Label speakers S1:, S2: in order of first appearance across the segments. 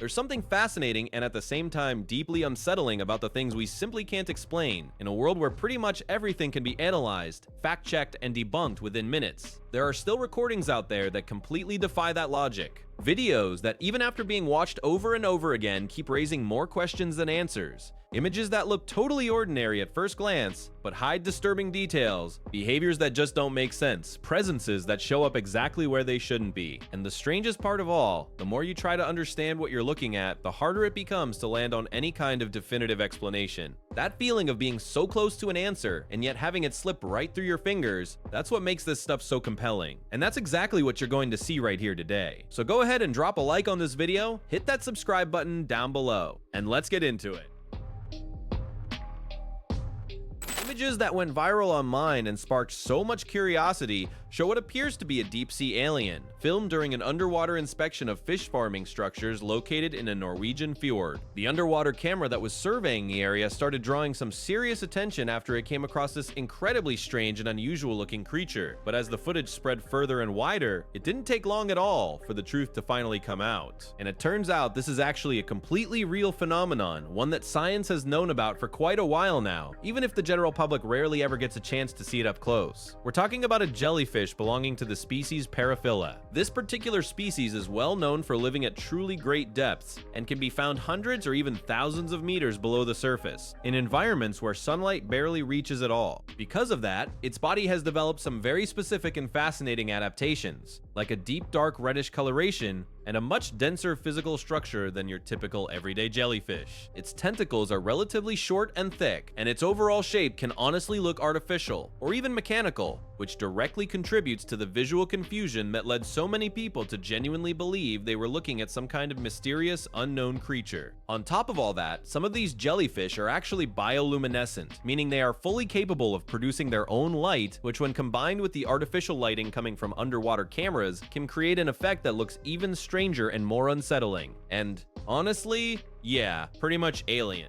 S1: There's something fascinating and at the same time deeply unsettling about the things we simply can't explain in a world where pretty much everything can be analyzed, fact-checked, and debunked within minutes. There are still recordings out there that completely defy that logic. Videos that, even after being watched over and over again, keep raising more questions than answers. Images that look totally ordinary at first glance, but hide disturbing details, behaviors that just don't make sense, presences that show up exactly where they shouldn't be. And the strangest part of all, the more you try to understand what you're looking at, the harder it becomes to land on any kind of definitive explanation. That feeling of being so close to an answer, and yet having it slip right through your fingers, that's what makes this stuff so compelling. And that's exactly what you're going to see right here today. So go ahead and drop a like on this video, hit that subscribe button down below, and let's get into it. Images that went viral online and sparked so much curiosity show what appears to be a deep-sea alien, filmed during an underwater inspection of fish farming structures located in a Norwegian fjord. The underwater camera that was surveying the area started drawing some serious attention after it came across this incredibly strange and unusual-looking creature, but as the footage spread further and wider, it didn't take long at all for the truth to finally come out. And it turns out this is actually a completely real phenomenon, one that science has known about for quite a while now, even if the general public rarely ever gets a chance to see it up close. We're talking about a jellyfish belonging to the species Paraphila. This particular species is well known for living at truly great depths and can be found hundreds or even thousands of meters below the surface, in environments where sunlight barely reaches at all. Because of that, its body has developed some very specific and fascinating adaptations, like a deep dark reddish coloration and a much denser physical structure than your typical everyday jellyfish. Its tentacles are relatively short and thick, and its overall shape can honestly look artificial, or even mechanical, which directly contributes to the visual confusion that led so many people to genuinely believe they were looking at some kind of mysterious, unknown creature. On top of all that, some of these jellyfish are actually bioluminescent, meaning they are fully capable of producing their own light, which when combined with the artificial lighting coming from underwater cameras, can create an effect that looks even stranger and more unsettling. And honestly, yeah, pretty much alien.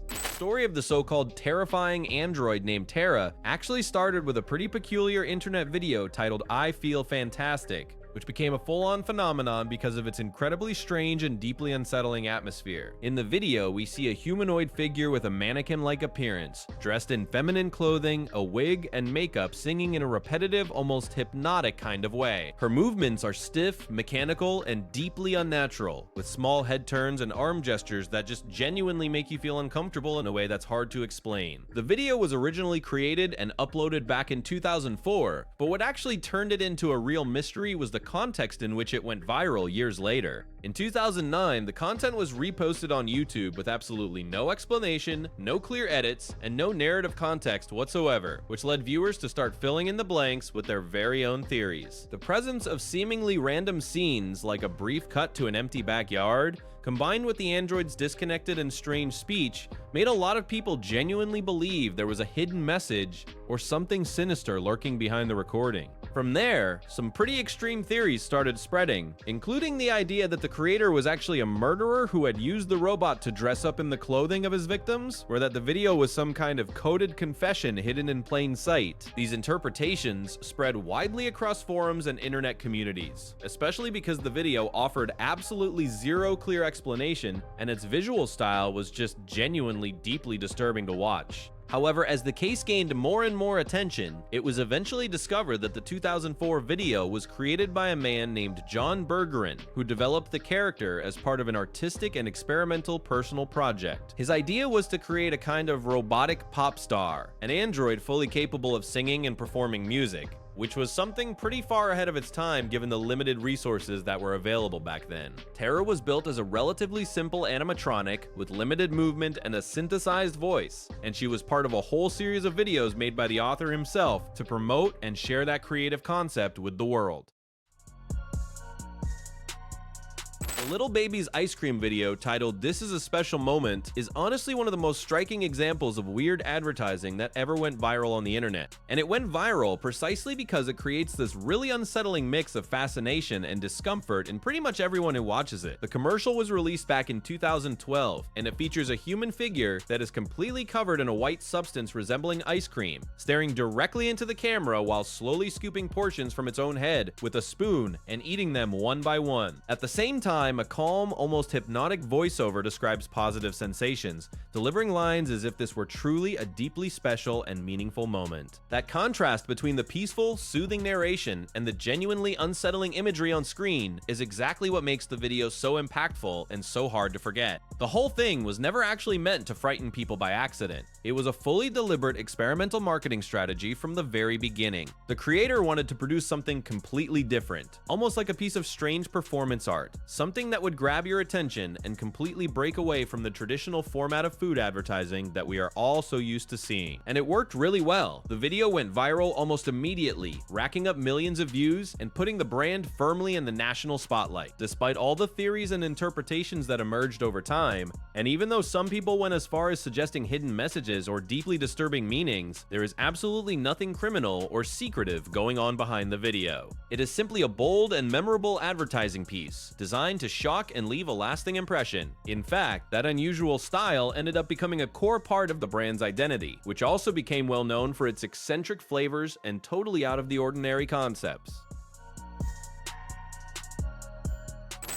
S1: The story of the so-called terrifying android named Terra actually started with a pretty peculiar internet video titled "I Feel Fantastic," which became a full-on phenomenon because of its incredibly strange and deeply unsettling atmosphere. In the video, we see a humanoid figure with a mannequin-like appearance, dressed in feminine clothing, a wig, and makeup, singing in a repetitive, almost hypnotic kind of way. Her movements are stiff, mechanical, and deeply unnatural, with small head turns and arm gestures that just genuinely make you feel uncomfortable in a way that's hard to explain. The video was originally created and uploaded back in 2004, but what actually turned it into a real mystery was the context in which it went viral years later. In 2009, the content was reposted on YouTube with absolutely no explanation, no clear edits, and no narrative context whatsoever, which led viewers to start filling in the blanks with their very own theories. The presence of seemingly random scenes, like a brief cut to an empty backyard, combined with the android's disconnected and strange speech, made a lot of people genuinely believe there was a hidden message or something sinister lurking behind the recording. From there, some pretty extreme theories started spreading, including the idea that the creator was actually a murderer who had used the robot to dress up in the clothing of his victims, or that the video was some kind of coded confession hidden in plain sight. These interpretations spread widely across forums and internet communities, especially because the video offered absolutely zero clear explanation, and its visual style was just genuinely deeply disturbing to watch. However, as the case gained more and more attention, it was eventually discovered that the 2004 video was created by a man named John Bergeron, who developed the character as part of an artistic and experimental personal project. His idea was to create a kind of robotic pop star, an android fully capable of singing and performing music, which was something pretty far ahead of its time given the limited resources that were available back then. Terra was built as a relatively simple animatronic with limited movement and a synthesized voice, and she was part of a whole series of videos made by the author himself to promote and share that creative concept with the world. The little baby's ice cream video titled "This is a Special Moment" is honestly one of the most striking examples of weird advertising that ever went viral on the internet. And it went viral precisely because it creates this really unsettling mix of fascination and discomfort in pretty much everyone who watches it. The commercial was released back in 2012, and it features a human figure that is completely covered in a white substance resembling ice cream, staring directly into the camera while slowly scooping portions from its own head with a spoon and eating them one by one. At the same time, a calm, almost hypnotic voiceover describes positive sensations, delivering lines as if this were truly a deeply special and meaningful moment. That contrast between the peaceful, soothing narration and the genuinely unsettling imagery on screen is exactly what makes the video so impactful and so hard to forget. The whole thing was never actually meant to frighten people by accident. It was a fully deliberate experimental marketing strategy from the very beginning. The creator wanted to produce something completely different, almost like a piece of strange performance art, something that would grab your attention and completely break away from the traditional format of food advertising that we are all so used to seeing. And it worked really well. The video went viral almost immediately, racking up millions of views and putting the brand firmly in the national spotlight. Despite all the theories and interpretations that emerged over time, and even though some people went as far as suggesting hidden messages or deeply disturbing meanings, there is absolutely nothing criminal or secretive going on behind the video. It is simply a bold and memorable advertising piece, designed to shock and leave a lasting impression. In fact, that unusual style ended up becoming a core part of the brand's identity, which also became well known for its eccentric flavors and totally out of the ordinary concepts.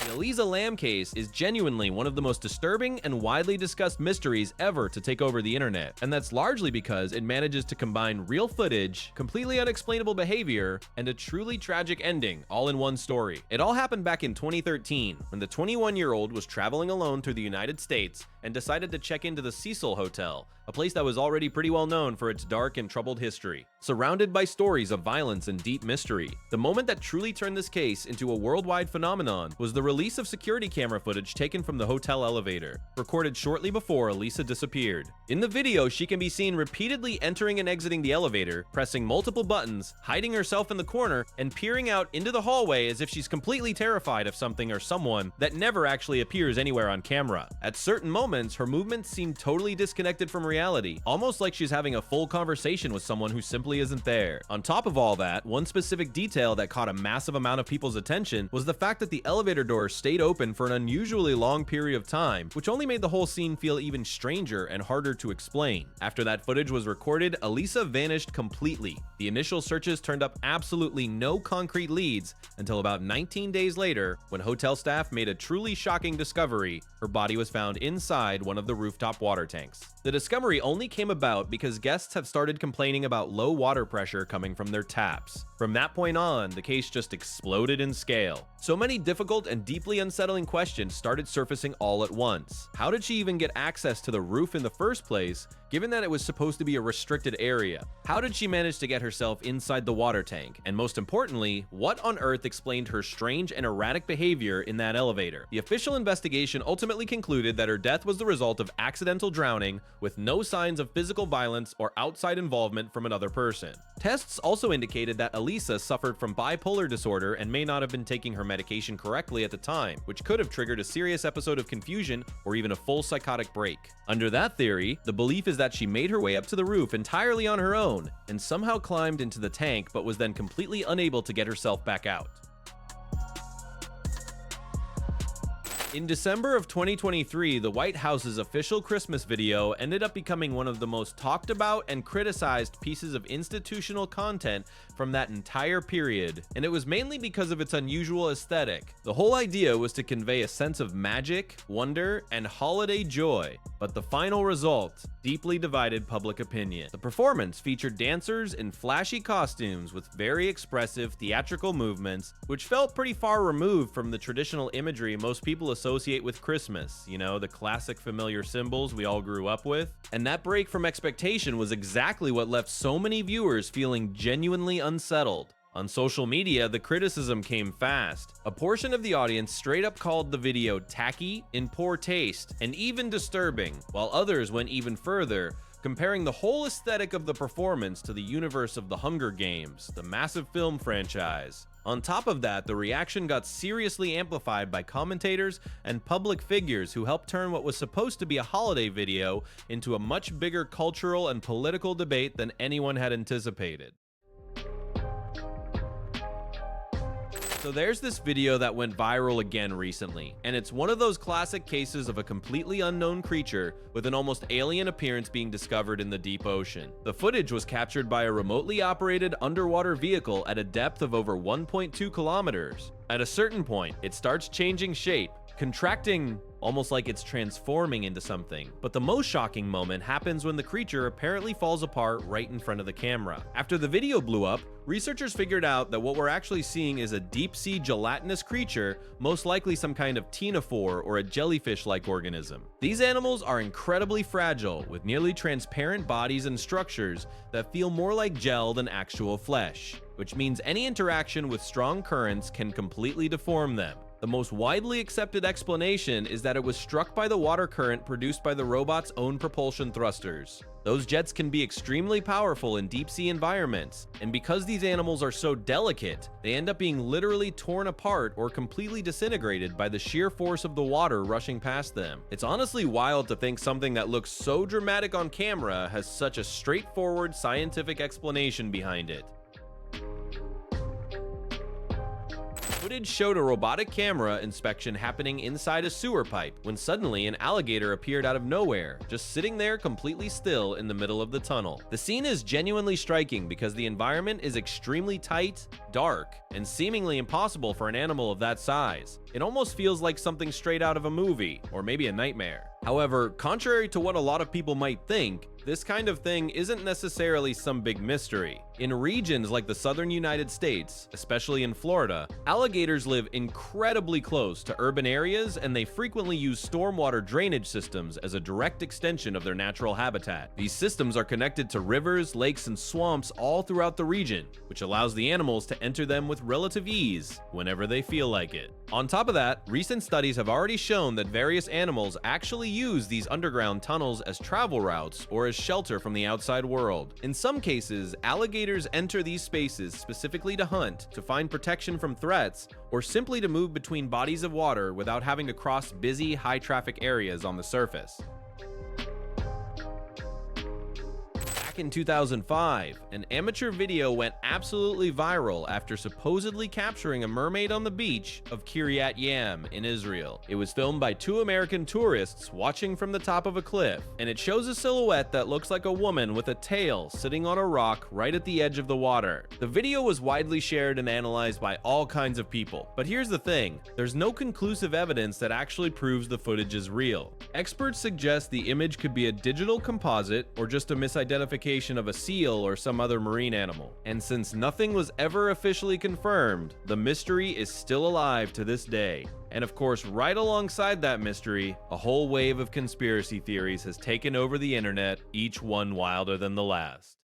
S1: The Elisa Lam case is genuinely one of the most disturbing and widely discussed mysteries ever to take over the internet, and that's largely because it manages to combine real footage, completely unexplainable behavior, and a truly tragic ending all in one story. It all happened back in 2013 when the 21-year-old was traveling alone through the United States and decided to check into the Cecil Hotel, a place that was already pretty well known for its dark and troubled history. Surrounded by stories of violence and deep mystery, the moment that truly turned this case into a worldwide phenomenon was the release of security camera footage taken from the hotel elevator, recorded shortly before Elisa disappeared. In the video, she can be seen repeatedly entering and exiting the elevator, pressing multiple buttons, hiding herself in the corner, and peering out into the hallway as if she's completely terrified of something or someone that never actually appears anywhere on camera. At certain moments, her movements seem totally disconnected from reality, almost like she's having a full conversation with someone who simply isn't there. On top of all that, one specific detail that caught a massive amount of people's attention was the fact that the elevator doors stayed open for an unusually long period of time, which only made the whole scene feel even stranger and harder to explain. After that footage was recorded, Elisa vanished completely. The initial searches turned up absolutely no concrete leads until about 19 days later, when hotel staff made a truly shocking discovery: her body was found inside one of the rooftop water tanks. The discovery only came about because guests have started complaining about low water pressure coming from their taps. From that point on, the case just exploded in scale. So many difficult and deeply unsettling questions started surfacing all at once. How did she even get access to the roof in the first place, given that it was supposed to be a restricted area? How did she manage to get herself inside the water tank? And most importantly, what on earth explained her strange and erratic behavior in that elevator? The official investigation ultimately concluded that her death was the result of accidental drowning, with no signs of physical violence or outside involvement from another person. Tests also indicated that Elisa suffered from bipolar disorder and may not have been taking her medication correctly at the time, which could have triggered a serious episode of confusion or even a full psychotic break. Under that theory, the belief is that she made her way up to the roof entirely on her own and somehow climbed into the tank, but was then completely unable to get herself back out. In December of 2023, the White House's official Christmas video ended up becoming one of the most talked about and criticized pieces of institutional content from that entire period, and it was mainly because of its unusual aesthetic. The whole idea was to convey a sense of magic, wonder, and holiday joy, but the final result deeply divided public opinion. The performance featured dancers in flashy costumes with very expressive theatrical movements, which felt pretty far removed from the traditional imagery most people associate with Christmas, you know, the classic familiar symbols we all grew up with. And that break from expectation was exactly what left so many viewers feeling genuinely unsettled. On social media, the criticism came fast. A portion of the audience straight up called the video tacky, in poor taste, and even disturbing, while others went even further, comparing the whole aesthetic of the performance to the universe of The Hunger Games, the massive film franchise. On top of that, the reaction got seriously amplified by commentators and public figures who helped turn what was supposed to be a holiday video into a much bigger cultural and political debate than anyone had anticipated. So there's this video that went viral again recently, and it's one of those classic cases of a completely unknown creature with an almost alien appearance being discovered in the deep ocean. The footage was captured by a remotely operated underwater vehicle at a depth of over 1.2 kilometers. At a certain point, it starts changing shape, contracting almost like it's transforming into something. But the most shocking moment happens when the creature apparently falls apart right in front of the camera. After the video blew up, researchers figured out that what we're actually seeing is a deep-sea gelatinous creature, most likely some kind of ctenophore or a jellyfish-like organism. These animals are incredibly fragile, with nearly transparent bodies and structures that feel more like gel than actual flesh, which means any interaction with strong currents can completely deform them. The most widely accepted explanation is that it was struck by the water current produced by the robot's own propulsion thrusters. Those jets can be extremely powerful in deep-sea environments, and because these animals are so delicate, they end up being literally torn apart or completely disintegrated by the sheer force of the water rushing past them. It's honestly wild to think something that looks so dramatic on camera has such a straightforward scientific explanation behind it. Footage showed a robotic camera inspection happening inside a sewer pipe when suddenly an alligator appeared out of nowhere, just sitting there completely still in the middle of the tunnel. The scene is genuinely striking because the environment is extremely tight, dark, and seemingly impossible for an animal of that size. It almost feels like something straight out of a movie, or maybe a nightmare. However, contrary to what a lot of people might think, this kind of thing isn't necessarily some big mystery. In regions like the southern United States, especially in Florida, alligators live incredibly close to urban areas, and they frequently use stormwater drainage systems as a direct extension of their natural habitat. These systems are connected to rivers, lakes, and swamps all throughout the region, which allows the animals to enter them with relative ease whenever they feel like it. On top of that, recent studies have already shown that various animals actually use these underground tunnels as travel routes or as shelter from the outside world. In some cases, alligators enter these spaces specifically to hunt, to find protection from threats, or simply to move between bodies of water without having to cross busy, high-traffic areas on the surface. In 2005, an amateur video went absolutely viral after supposedly capturing a mermaid on the beach of Kiryat Yam in Israel. It was filmed by two American tourists watching from the top of a cliff, and it shows a silhouette that looks like a woman with a tail sitting on a rock right at the edge of the water. The video was widely shared and analyzed by all kinds of people, but here's the thing, there's no conclusive evidence that actually proves the footage is real. Experts suggest the image could be a digital composite or just a misidentification of a seal or some other marine animal. And since nothing was ever officially confirmed, the mystery is still alive to this day. And of course, right alongside that mystery, a whole wave of conspiracy theories has taken over the internet, each one wilder than the last.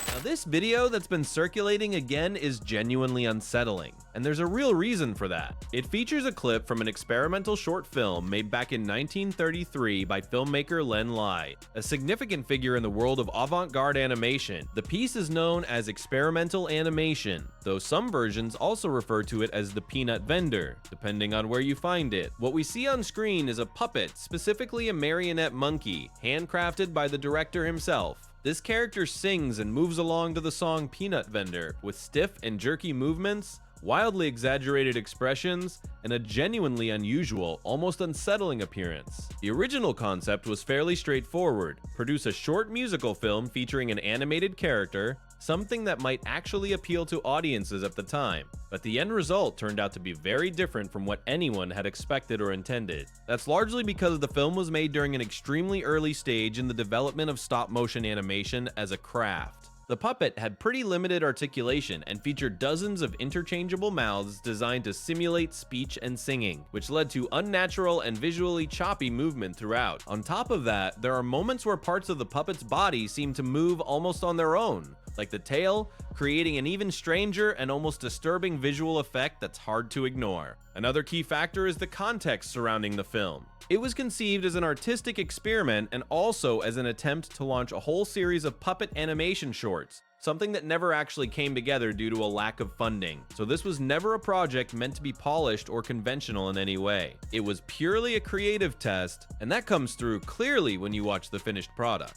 S1: Now, this video that's been circulating again is genuinely unsettling, and there's a real reason for that. It features a clip from an experimental short film made back in 1933 by filmmaker Len Lai, a significant figure in the world of avant-garde animation. The piece is known as experimental animation, though some versions also refer to it as the peanut vendor, depending on where you find it. What we see on screen is a puppet, specifically a marionette monkey, handcrafted by the director himself. This character sings and moves along to the song Peanut Vendor with stiff and jerky movements, wildly exaggerated expressions, and a genuinely unusual, almost unsettling appearance. The original concept was fairly straightforward: produce a short musical film featuring an animated character, something that might actually appeal to audiences at the time. But the end result turned out to be very different from what anyone had expected or intended. That's largely because the film was made during an extremely early stage in the development of stop-motion animation as a craft. The puppet had pretty limited articulation and featured dozens of interchangeable mouths designed to simulate speech and singing, which led to unnatural and visually choppy movement throughout. On top of that, there are moments where parts of the puppet's body seem to move almost on their own, like the tail, creating an even stranger and almost disturbing visual effect that's hard to ignore. Another key factor is the context surrounding the film. It was conceived as an artistic experiment and also as an attempt to launch a whole series of puppet animation shorts, something that never actually came together due to a lack of funding. So this was never a project meant to be polished or conventional in any way. It was purely a creative test, and that comes through clearly when you watch the finished product.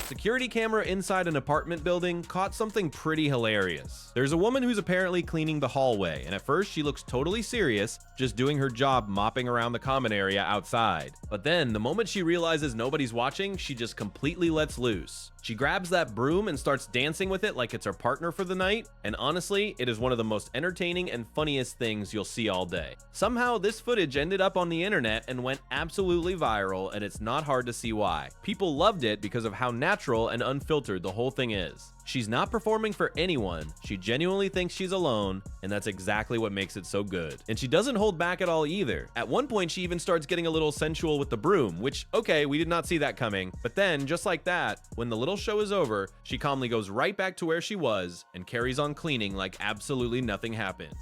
S1: Security camera inside an apartment building caught something pretty hilarious. There's a woman who's apparently cleaning the hallway, and at first she looks totally serious, just doing her job mopping around the common area outside. But then, the moment she realizes nobody's watching, she just completely lets loose. She grabs that broom and starts dancing with it like it's her partner for the night, and honestly, it is one of the most entertaining and funniest things you'll see all day. Somehow, this footage ended up on the internet and went absolutely viral, and it's not hard to see why. People loved it because of how natural and unfiltered the whole thing is. She's not performing for anyone, she genuinely thinks she's alone, and that's exactly what makes it so good. And she doesn't hold back at all either. At one point, she even starts getting a little sensual with the broom, which, okay, we did not see that coming. But then, just like that, when the little show is over, she calmly goes right back to where she was and carries on cleaning like absolutely nothing happened.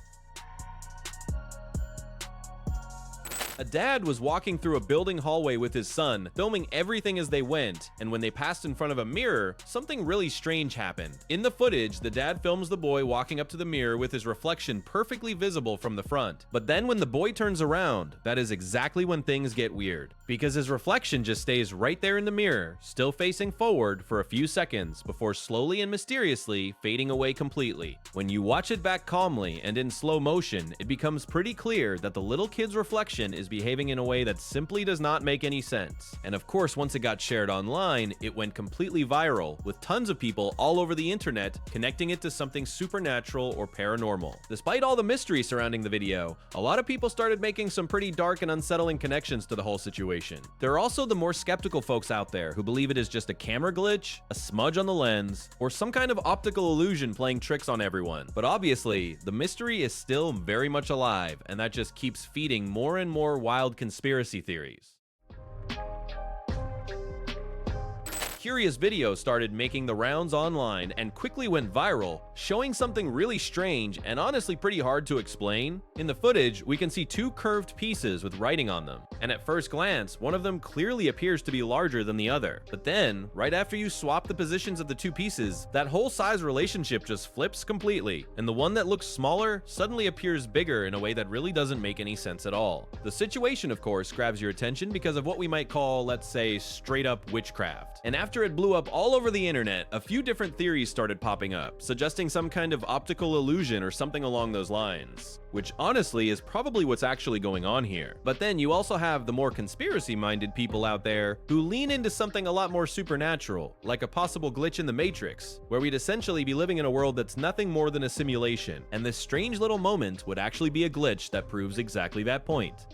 S1: A dad was walking through a building hallway with his son, filming everything as they went, and when they passed in front of a mirror, something really strange happened. In the footage, the dad films the boy walking up to the mirror with his reflection perfectly visible from the front. But then when the boy turns around, that is exactly when things get weird, because his reflection just stays right there in the mirror, still facing forward for a few seconds before slowly and mysteriously fading away completely. When you watch it back calmly and in slow motion, it becomes pretty clear that the little kid's reflection is behaving in a way that simply does not make any sense. And of course, once it got shared online, it went completely viral, with tons of people all over the internet connecting it to something supernatural or paranormal. Despite all the mystery surrounding the video, a lot of people started making some pretty dark and unsettling connections to the whole situation. There are also the more skeptical folks out there who believe it is just a camera glitch, a smudge on the lens, or some kind of optical illusion playing tricks on everyone. But obviously, the mystery is still very much alive, and that just keeps feeding more and more wild conspiracy theories. Curious video started making the rounds online and quickly went viral, showing something really strange and honestly pretty hard to explain. In the footage, we can see two curved pieces with writing on them, and at first glance, one of them clearly appears to be larger than the other. But then, right after you swap the positions of the two pieces, that whole size relationship just flips completely, and the one that looks smaller suddenly appears bigger in a way that really doesn't make any sense at all. The situation, of course, grabs your attention because of what we might call, let's say, straight up witchcraft. And after it blew up all over the internet, a few different theories started popping up, suggesting some kind of optical illusion or something along those lines, which honestly is probably what's actually going on here. But then you also have the more conspiracy-minded people out there who lean into something a lot more supernatural, like a possible glitch in the Matrix, where we'd essentially be living in a world that's nothing more than a simulation, and this strange little moment would actually be a glitch that proves exactly that point.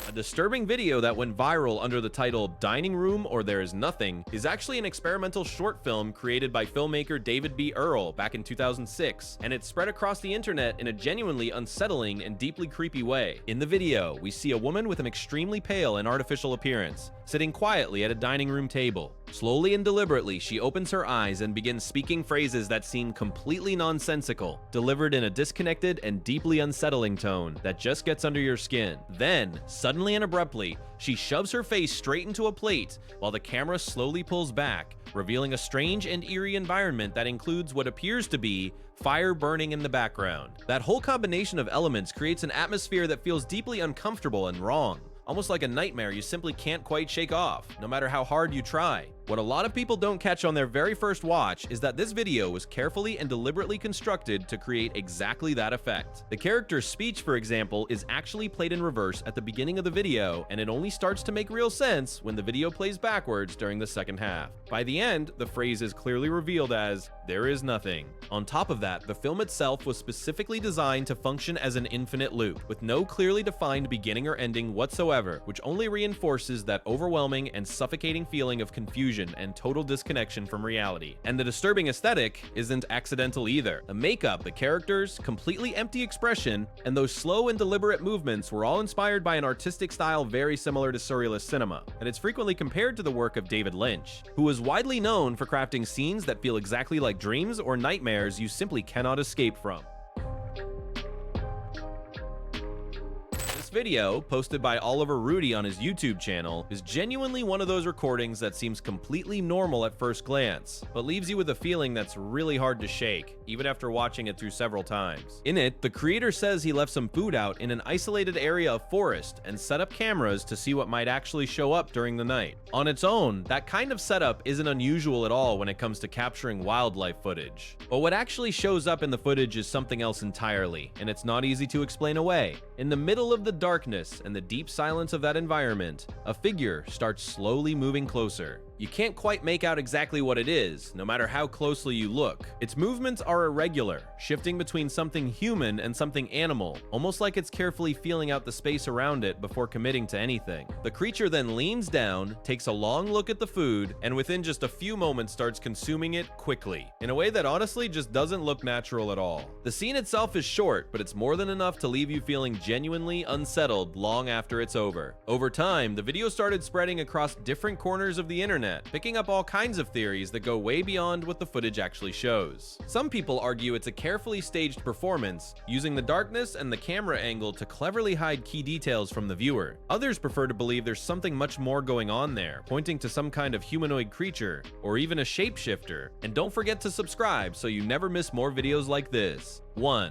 S1: A disturbing video that went viral under the title "Dining Room or There Is Nothing" is actually an experimental short film created by filmmaker David B. Earl back in 2006, and it spread across the internet in a genuinely unsettling and deeply creepy way. In the video, we see a woman with an extremely pale and artificial appearance, sitting quietly at a dining room table. Slowly and deliberately, she opens her eyes and begins speaking phrases that seem completely nonsensical, delivered in a disconnected and deeply unsettling tone that just gets under your skin. Then, suddenly and abruptly, she shoves her face straight into a plate while the camera slowly pulls back, revealing a strange and eerie environment that includes what appears to be fire burning in the background. That whole combination of elements creates an atmosphere that feels deeply uncomfortable and wrong, almost like a nightmare you simply can't quite shake off, no matter how hard you try. What a lot of people don't catch on their very first watch is that this video was carefully and deliberately constructed to create exactly that effect. The character's speech, for example, is actually played in reverse at the beginning of the video, and it only starts to make real sense when the video plays backwards during the second half. By the end, the phrase is clearly revealed as, "There is nothing." On top of that, the film itself was specifically designed to function as an infinite loop, with no clearly defined beginning or ending whatsoever, which only reinforces that overwhelming and suffocating feeling of confusion and total disconnection from reality. And the disturbing aesthetic isn't accidental either. The makeup, the characters, completely empty expression, and those slow and deliberate movements were all inspired by an artistic style very similar to surrealist cinema, and it's frequently compared to the work of David Lynch, who was widely known for crafting scenes that feel exactly like dreams or nightmares you simply cannot escape from. video, posted by Oliver Rudy on his YouTube channel, is genuinely one of those recordings that seems completely normal at first glance, but leaves you with a feeling that's really hard to shake, even after watching it through several times. In it, the creator says he left some food out in an isolated area of forest and set up cameras to see what might actually show up during the night. On its own, that kind of setup isn't unusual at all when it comes to capturing wildlife footage. But what actually shows up in the footage is something else entirely, and it's not easy to explain away. In the middle of the darkness and the deep silence of that environment, a figure starts slowly moving closer. You can't quite make out exactly what it is, no matter how closely you look. Its movements are irregular, shifting between something human and something animal, almost like it's carefully feeling out the space around it before committing to anything. The creature then leans down, takes a long look at the food, and within just a few moments starts consuming it quickly, in a way that honestly just doesn't look natural at all. The scene itself is short, but it's more than enough to leave you feeling genuinely unsettled long after it's over. Over time, the video started spreading across different corners of the internet, picking up all kinds of theories that go way beyond what the footage actually shows. Some people argue it's a carefully staged performance, using the darkness and the camera angle to cleverly hide key details from the viewer. Others prefer to believe there's something much more going on there, pointing to some kind of humanoid creature, or even a shapeshifter. And don't forget to subscribe so you never miss more videos like this. 1.